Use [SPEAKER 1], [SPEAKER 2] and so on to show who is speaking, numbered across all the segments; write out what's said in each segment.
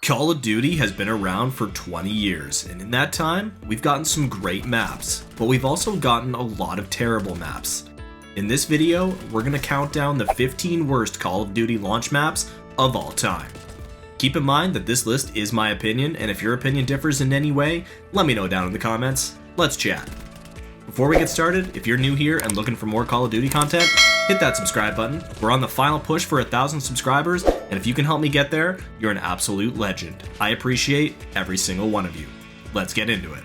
[SPEAKER 1] Call of Duty has been around for 20 years, and in that time, we've gotten some great maps, but we've also gotten a lot of terrible maps. In this video, we're going to count down the 15 worst Call of Duty launch maps of all time. Keep in mind that this list is my opinion, and if your opinion differs in any way, let me know down in the comments. Let's chat. Before we get started, if you're new here and looking for more Call of Duty content, hit that subscribe button. We're on the final push for 1,000 subscribers, and if you can help me get there, you're an absolute legend. I appreciate every single one of you. Let's get into it.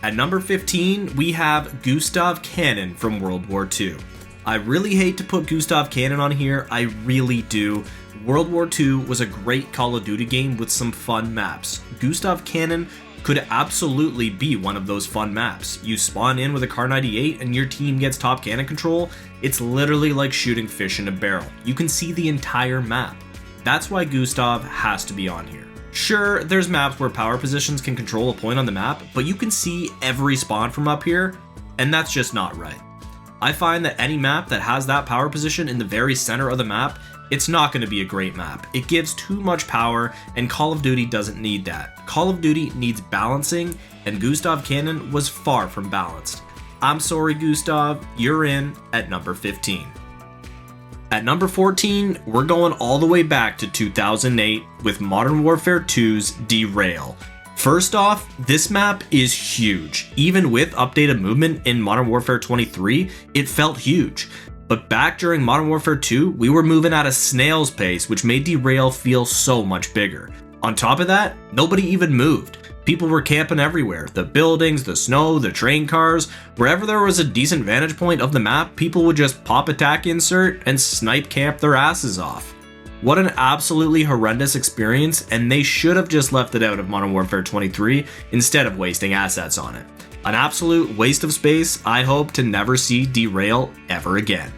[SPEAKER 1] At number 15, we have Gustav Cannon from World War II. I really hate to put Gustav Cannon on here, I really do. World War II was a great Call of Duty game with some fun maps. Gustav Cannon could absolutely be one of those fun maps. You spawn in with a Kar 98 and your team gets top cannon control. It's literally like shooting fish in a barrel. You can see the entire map. That's why Gustav has to be on here. Sure, there's maps where power positions can control a point on the map, but you can see every spawn from up here, and that's just not right. I find that any map that has that power position in the very center of the map, it's not going to be a great map. It gives too much power, and Call of Duty doesn't need that. Call of Duty needs balancing, and Gustav Cannon was far from balanced. I'm sorry, Gustav, you're in at number 15. At number 14, we're going all the way back to 2008 with Modern Warfare 2's Derail. First off, this map is huge. Even with updated movement in Modern Warfare 23, it felt huge. But back during Modern Warfare 2, we were moving at a snail's pace, which made Derail feel so much bigger. On top of that, nobody even moved. People were camping everywhere. The buildings, the snow, the train cars. Wherever there was a decent vantage point of the map, people would just pop attack insert and snipe camp their asses off. What an absolutely horrendous experience, and they should have just left it out of Modern Warfare 23 instead of wasting assets on it. An absolute waste of space. I hope to never see Derail ever again.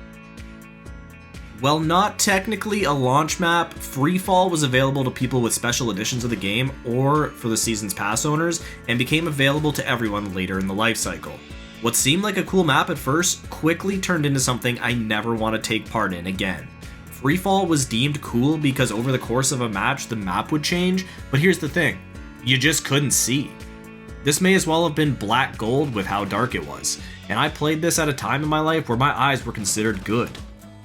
[SPEAKER 1] While not technically a launch map, Freefall was available to people with special editions of the game or for the Season's Pass owners and became available to everyone later in the life cycle. What seemed like a cool map at first quickly turned into something I never want to take part in again. Freefall was deemed cool because over the course of a match the map would change, but here's the thing, you just couldn't see. This may as well have been black gold with how dark it was, and I played this at a time in my life where my eyes were considered good.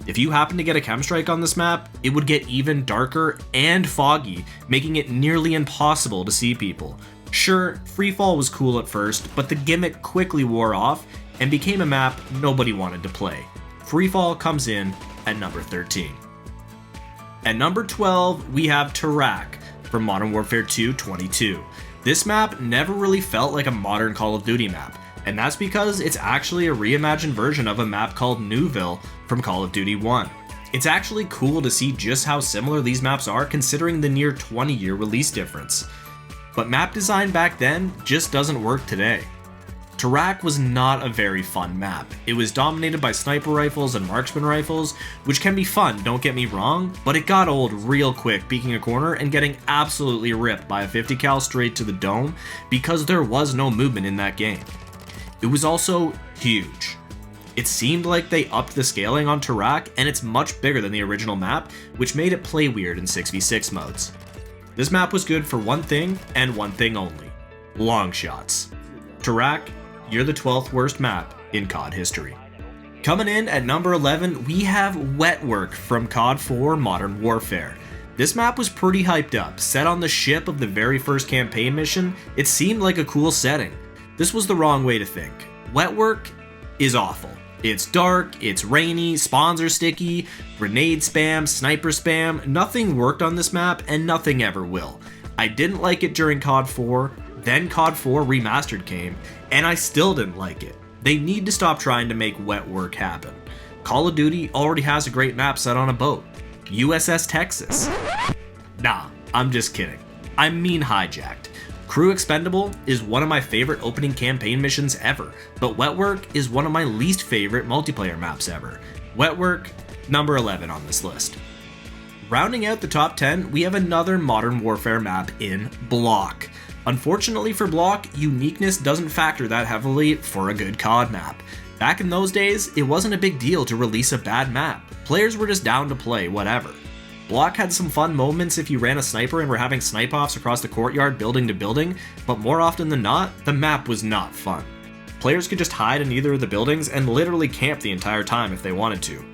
[SPEAKER 1] If you happen to get a chem strike on this map, it would get even darker and foggy, making it nearly impossible to see people. Sure, Freefall was cool at first, but the gimmick quickly wore off and became a map nobody wanted to play. Freefall comes in at number 13. At number 12, we have Taraq from Modern Warfare 2 22. This map never really felt like a modern Call of Duty map, and that's because it's actually a reimagined version of a map called Newville from Call of Duty 1. It's actually cool to see just how similar these maps are considering the near 20-year release difference. But map design back then just doesn't work today. Taraq was not a very fun map. It was dominated by sniper rifles and marksman rifles, which can be fun, don't get me wrong, but it got old real quick peeking a corner and getting absolutely ripped by a 50 cal straight to the dome because there was no movement in that game. It was also huge. It seemed like they upped the scaling on Taraq, and it's much bigger than the original map, which made it play weird in 6v6 modes. This map was good for one thing and one thing only: long shots. Taraq, you're the 12th worst map in COD history. Coming in at number 11, we have Wetwork from COD 4 Modern Warfare. This map was pretty hyped up. Set on the ship of the very first campaign mission, it seemed like a cool setting. This was the wrong way to think. Wetwork is awful. It's dark, it's rainy, spawns are sticky, grenade spam, sniper spam. Nothing worked on this map, and nothing ever will. I didn't like it during COD 4, then COD 4 Remastered came, and I still didn't like it. They need to stop trying to make Wetwork happen. Call of Duty already has a great map set on a boat. USS Texas. Nah, I'm just kidding. I mean Hijacked. Crew Expendable is one of my favorite opening campaign missions ever, but Wetwork is one of my least favorite multiplayer maps ever. Wetwork, number 11 on this list. Rounding out the top 10, we have another Modern Warfare map in Bloc. Unfortunately for Bloc, uniqueness doesn't factor that heavily for a good COD map. Back in those days, it wasn't a big deal to release a bad map. Players were just down to play whatever. Bloc had some fun moments if you ran a sniper and were having snipe-offs across the courtyard building to building, but more often than not, the map was not fun. Players could just hide in either of the buildings and literally camp the entire time if they wanted to.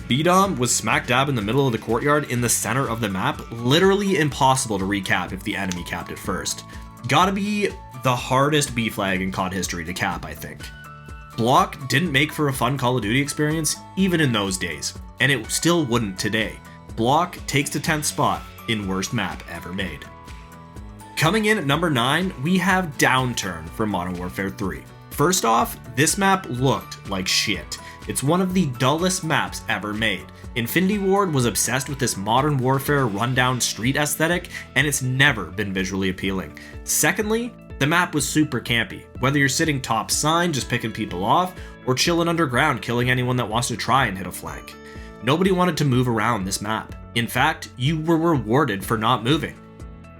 [SPEAKER 1] B-Dom was smack dab in the middle of the courtyard in the center of the map, literally impossible to recap if the enemy capped it first. Gotta be the hardest B flag in COD history to cap, I think. Bloc didn't make for a fun Call of Duty experience even in those days, and it still wouldn't today. Bloc takes the 10th spot in worst map ever made. Coming in at number 9, we have Downturn from Modern Warfare 3. First off, this map looked like shit. It's one of the dullest maps ever made. Infinity Ward was obsessed with this Modern Warfare rundown street aesthetic, and it's never been visually appealing. Secondly, the map was super campy, whether you're sitting top sign just picking people off, or chilling underground killing anyone that wants to try and hit a flank. Nobody wanted to move around this map. In fact, you were rewarded for not moving.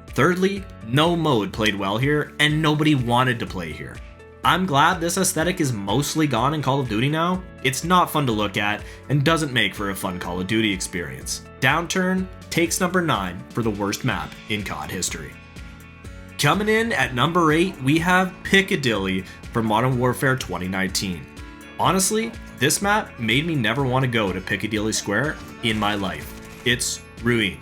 [SPEAKER 1] Thirdly, no mode played well here, and nobody wanted to play here. I'm glad this aesthetic is mostly gone in Call of Duty now. It's not fun to look at, and doesn't make for a fun Call of Duty experience. Downturn takes number 9 for the worst map in COD history. Coming in at number 8, we have Piccadilly from Modern Warfare 2019. Honestly, this map made me never want to go to Piccadilly Square in my life. It's ruined.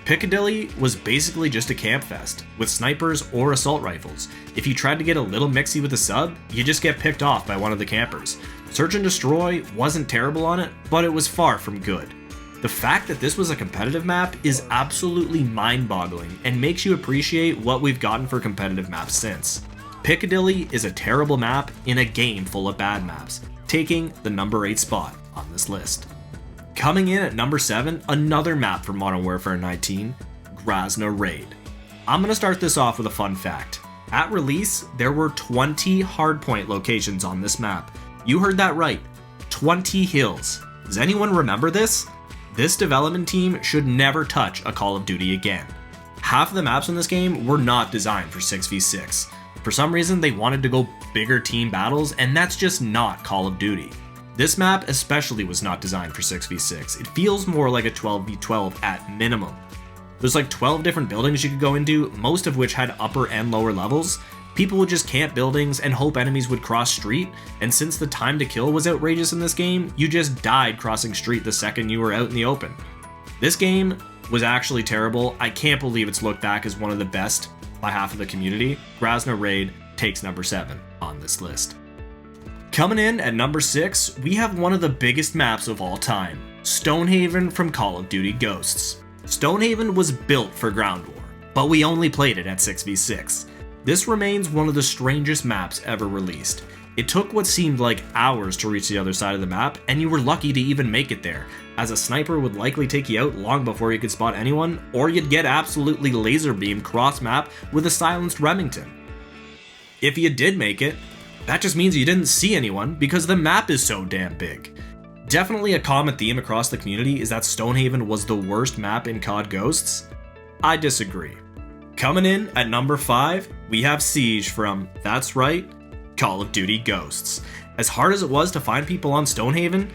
[SPEAKER 1] Piccadilly was basically just a camp fest, with snipers or assault rifles. If you tried to get a little mixy with a sub, you just get picked off by one of the campers. Search and Destroy wasn't terrible on it, but it was far from good. The fact that this was a competitive map is absolutely mind-boggling and makes you appreciate what we've gotten for competitive maps since. Piccadilly is a terrible map in a game full of bad maps, taking the number 8 spot on this list. Coming in at number 7, another map from Modern Warfare 19, Grazna Raid. I'm going to start this off with a fun fact. At release, there were 20 hardpoint locations on this map. You heard that right, 20 hills. Does anyone remember this? This development team should never touch a Call of Duty again. Half of the maps in this game were not designed for 6v6. For some reason, they wanted to go bigger team battles, and that's just not Call of Duty. This map especially was not designed for 6v6. It feels more like a 12v12 at minimum. There's like 12 different buildings you could go into, most of which had upper and lower levels. People would just camp buildings and hope enemies would cross street, and since the time to kill was outrageous in this game, you just died crossing street the second you were out in the open. This game was actually terrible. I can't believe it's looked back as one of the best by half of the community. Grazna Raid takes number 7 on this list. Coming in at number 6, we have one of the biggest maps of all time, Stonehaven from Call of Duty Ghosts. Stonehaven was built for ground war, but we only played it at 6v6. This remains one of the strangest maps ever released. It took what seemed like hours to reach the other side of the map, and you were lucky to even make it there, as a sniper would likely take you out long before you could spot anyone, or you'd get absolutely laser beamed cross map with a silenced Remington. If you did make it, that just means you didn't see anyone because the map is so damn big. Definitely a common theme across the community is that Stonehaven was the worst map in COD Ghosts. I disagree. Coming in at number 5, we have Siege from, that's right, Call of Duty Ghosts. As hard as it was to find people on Stonehaven,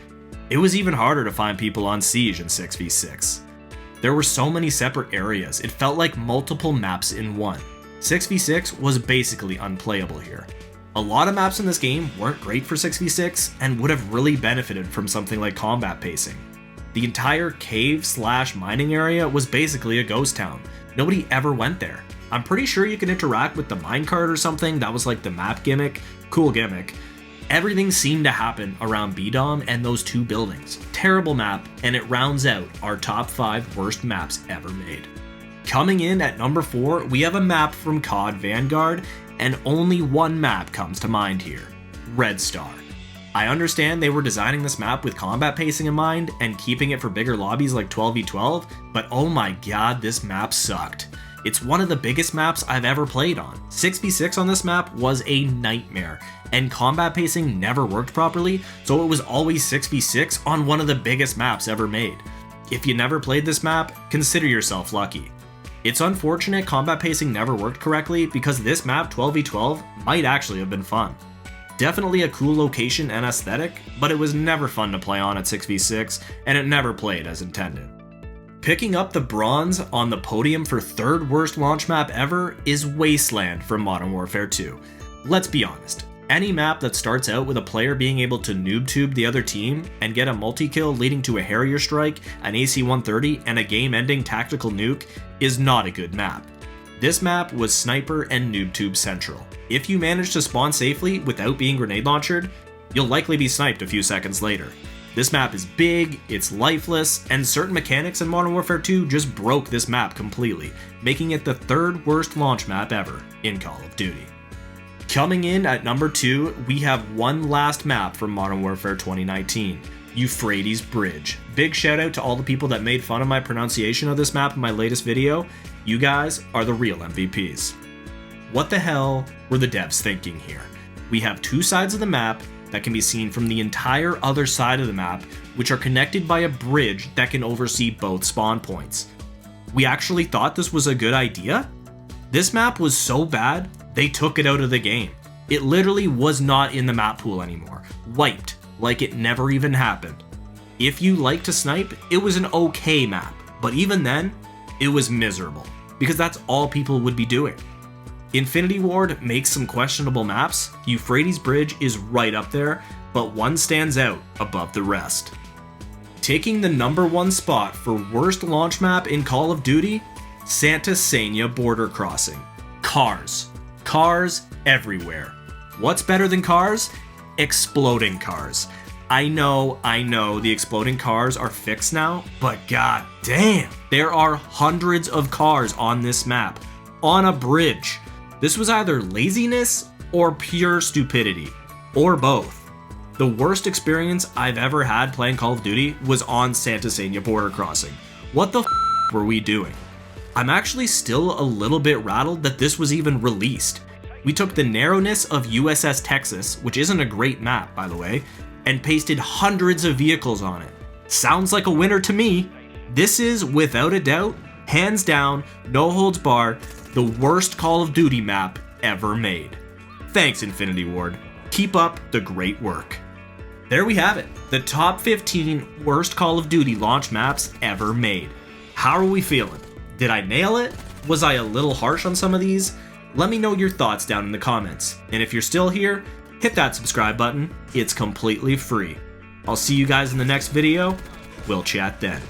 [SPEAKER 1] it was even harder to find people on Siege in 6v6. There were so many separate areas, it felt like multiple maps in one. 6v6 was basically unplayable here. A lot of maps in this game weren't great for 6v6 and would have really benefited from something like combat pacing. The entire cave/mining area was basically a ghost town. Nobody ever went there. I'm pretty sure you can interact with the minecart or something, that was like the map gimmick. Cool gimmick. Everything seemed to happen around B-Dom and those 2 buildings. Terrible map, and it rounds out our top 5 worst maps ever made. Coming in at number 4, we have a map from COD Vanguard, and only one map comes to mind here, Red Star. I understand they were designing this map with combat pacing in mind and keeping it for bigger lobbies like 12v12, but oh my god, this map sucked. It's one of the biggest maps I've ever played on. 6v6 on this map was a nightmare, and combat pacing never worked properly, so it was always 6v6 on one of the biggest maps ever made. If you never played this map, consider yourself lucky. It's unfortunate combat pacing never worked correctly because this map 12v12 might actually have been fun. Definitely a cool location and aesthetic, but it was never fun to play on at 6v6, and it never played as intended. Picking up the bronze on the podium for third worst launch map ever is Wasteland from Modern Warfare 2. Let's be honest, any map that starts out with a player being able to noob tube the other team and get a multi-kill leading to a Harrier strike, an AC-130, and a game-ending tactical nuke is not a good map. This map was sniper and noob tube central. If you manage to spawn safely without being grenade launched, you'll likely be sniped a few seconds later. This map is big, it's lifeless, and certain mechanics in Modern Warfare 2 just broke this map completely, making it the third worst launch map ever in Call of Duty. Coming in at number 2, we have one last map from Modern Warfare 2019, Euphrates Bridge. Big shout out to all the people that made fun of my pronunciation of this map in my latest video. You guys are the real MVPs. What the hell were the devs thinking here? We have two sides of the map that can be seen from the entire other side of the map, which are connected by a bridge that can oversee both spawn points. We actually thought this was a good idea? This map was so bad, they took it out of the game. It literally was not in the map pool anymore. Wiped, like it never even happened. If you like to snipe, it was an okay map, but even then, it was miserable, because that's all people would be doing. Infinity Ward makes some questionable maps, Euphrates Bridge is right up there, but one stands out above the rest. Taking the number 1 spot for worst launch map in Call of Duty, Sena border crossing. Cars. Cars everywhere. What's better than cars? Exploding cars. I know the exploding cars are fixed now, but god damn, there are hundreds of cars on this map, on a bridge. This was either laziness or pure stupidity, or both. The worst experience I've ever had playing Call of Duty was on Sena border crossing. What the f were we doing? I'm actually still a little bit rattled that this was even released. We took the narrowness of USS Texas, which isn't a great map by the way, and pasted hundreds of vehicles on it. Sounds like a winner to me. This is, without a doubt, hands down, no holds barred, the worst Call of Duty map ever made. Thanks, Infinity Ward. Keep up the great work. There we have it, the top 15 worst Call of Duty launch maps ever made. How are we feeling? Did I nail it? Was I a little harsh on some of these? Let me know your thoughts down in the comments. And if you're still here, hit that subscribe button. It's completely free. I'll see you guys in the next video. We'll chat then.